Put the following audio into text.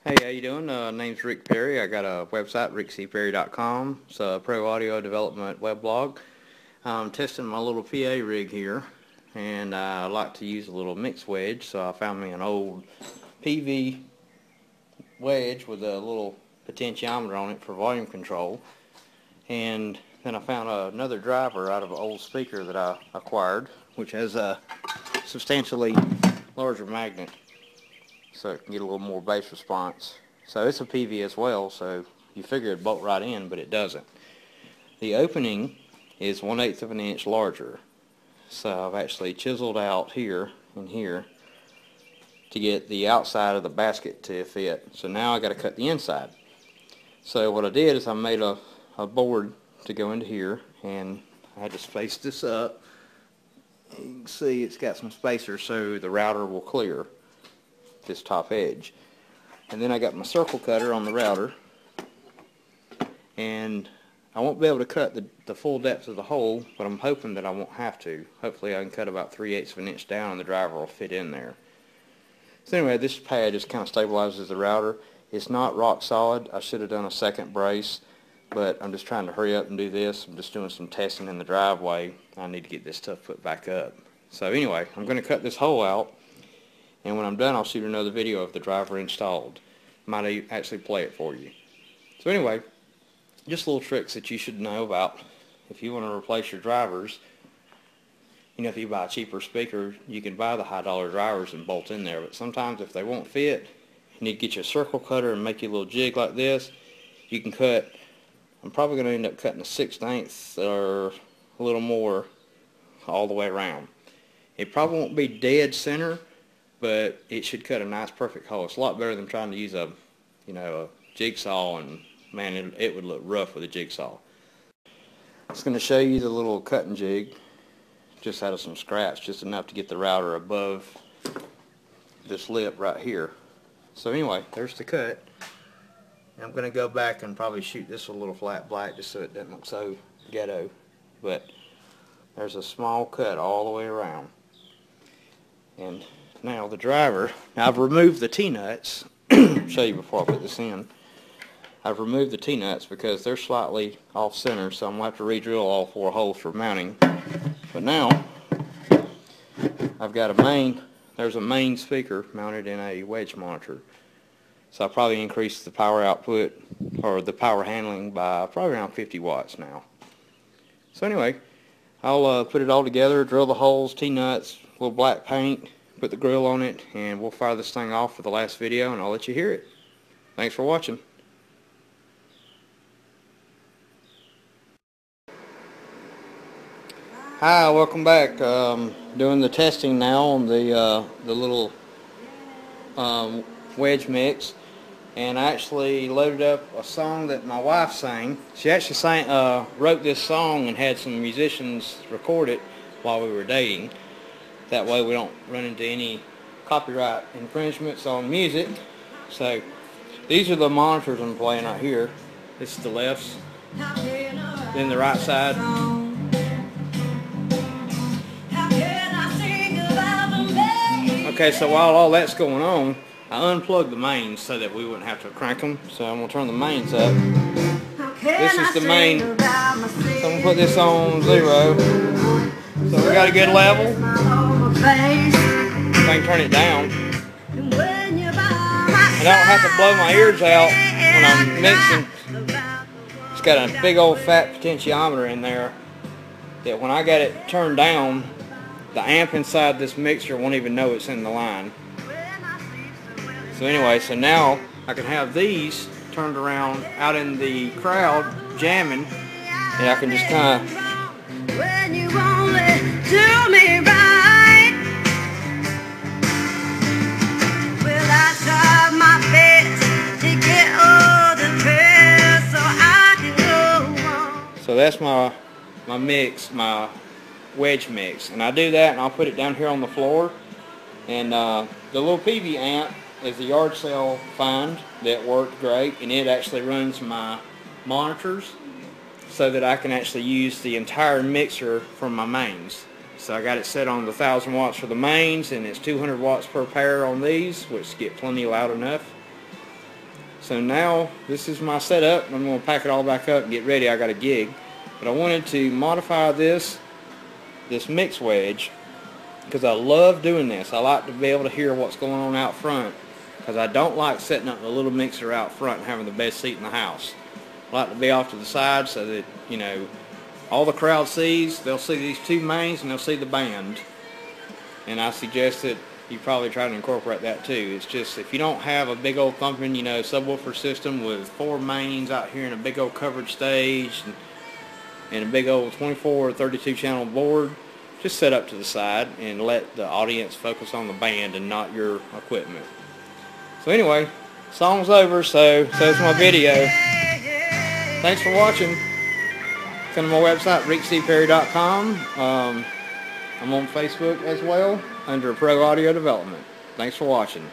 Hey, how you doing? Name's Rick Perry. I got a website, rickcperry.com. It's a pro audio development weblog. I'm testing my little PA rig here, and I like to use a little mix wedge, so I found me an old PV wedge with a little potentiometer on it for volume control. And then I found another driver out of an old speaker that I acquired, which has a substantially larger magnet, so it can get a little more bass response. So it's a PV as well, so you figure it'd bolt right in, but it doesn't. The opening is 1/8 of an inch larger, so I've actually chiseled out here and here to get the outside of the basket to fit. So now I got to cut the inside. So what I did is I made a board to go into here, and I just spaced this up. You can see it's got some spacers so the router will clear this top edge. And then I got my circle cutter on the router, and I won't be able to cut the full depth of the hole, but I'm hoping that I won't have to. Hopefully I can cut about 3/8 of an inch down and the driver will fit in there. So anyway, this pad just kind of stabilizes the router. It's not rock solid. I should have done a second brace, but I'm just trying to hurry up and do this. I'm just doing some testing in the driveway. I need to get this stuff put back up. So anyway, I'm going to cut this hole out, and when I'm done I'll shoot another video of the driver installed. Might actually play it for you. So anyway, just little tricks that you should know about if you want to replace your drivers. You know, if you buy a cheaper speaker, you can buy the high dollar drivers and bolt in there, but sometimes if they won't fit, you need to get you a circle cutter and make you a little jig like this. You can cut, I'm probably going to end up cutting a 1/16 or a little more all the way around. It probably won't be dead center, but it should cut a nice perfect hole. It's a lot better than trying to use a jigsaw, and man, it would look rough with a jigsaw. I'm just going to show you the little cutting jig, just out of some scraps, just enough to get the router above this lip right here. So anyway, there's the cut. And I'm going to go back and probably shoot this with a little flat black just so it doesn't look so ghetto. But there's a small cut all the way around. And now the driver, now I've removed the T-nuts. Show you before I put this in. I've removed the T-nuts because they're slightly off center, so I'm going to have to re-drill all 4 holes for mounting. But now I've got there's a main speaker mounted in a Wedge Monitor. So I'll probably increase the power output or the power handling by probably around 50 watts now. So anyway, I'll put it all together, drill the holes, T-nuts, a little black paint, put the grill on it, and we'll fire this thing off for the last video, and I'll let you hear it. Thanks for watching. Hi, welcome back. Doing the testing now on the little wedge mix, and I actually loaded up a song that my wife sang. She actually wrote this song and had some musicians record it while we were dating. That way we don't run into any copyright infringements on music. So these are the monitors I'm playing right here. This is the left, then the right side. Okay, so while all that's going on, I unplugged the mains so that we wouldn't have to crank them. So I'm going to turn the mains up. This is the main. So I'm going to put this on 0. So we got a good level. If I can turn it down. I don't have to blow my ears out when I'm mixing. It's got a big old fat potentiometer in there that when I got it turned down, the amp inside this mixer won't even know it's in the line. So anyway, so now I can have these turned around out in the crowd jamming, and I can just kind of so that's my mix, my wedge mix, and I do that and I'll put it down here on the floor. And the little PV amp is a yard sale find that worked great, and it actually runs my monitors so that I can actually use the entire mixer from my mains. So I got it set on the 1000 watts for the mains, and it's 200 watts per pair on these, which get plenty loud enough. So now this is my setup. I'm going to pack it all back up and get ready. I got a gig. But I wanted to modify this mix wedge because I love doing this. I like to be able to hear what's going on out front because I don't like setting up the little mixer out front and having the best seat in the house. I like to be off to the side so that, you know, all the crowd sees. They'll see these two mains and they'll see the band. And I suggest that you probably try to incorporate that too. It's just if you don't have a big old thumping, you know, subwoofer system with 4 mains out here in a big old covered stage and a big old 24 or 32 channel board, just set up to the side and let the audience focus on the band and not your equipment. So anyway, song's over, so it's my video. Thanks for watching. Come to my website, rickcperry.com. I'm on Facebook as well under Pro Audio Development. Thanks for watching.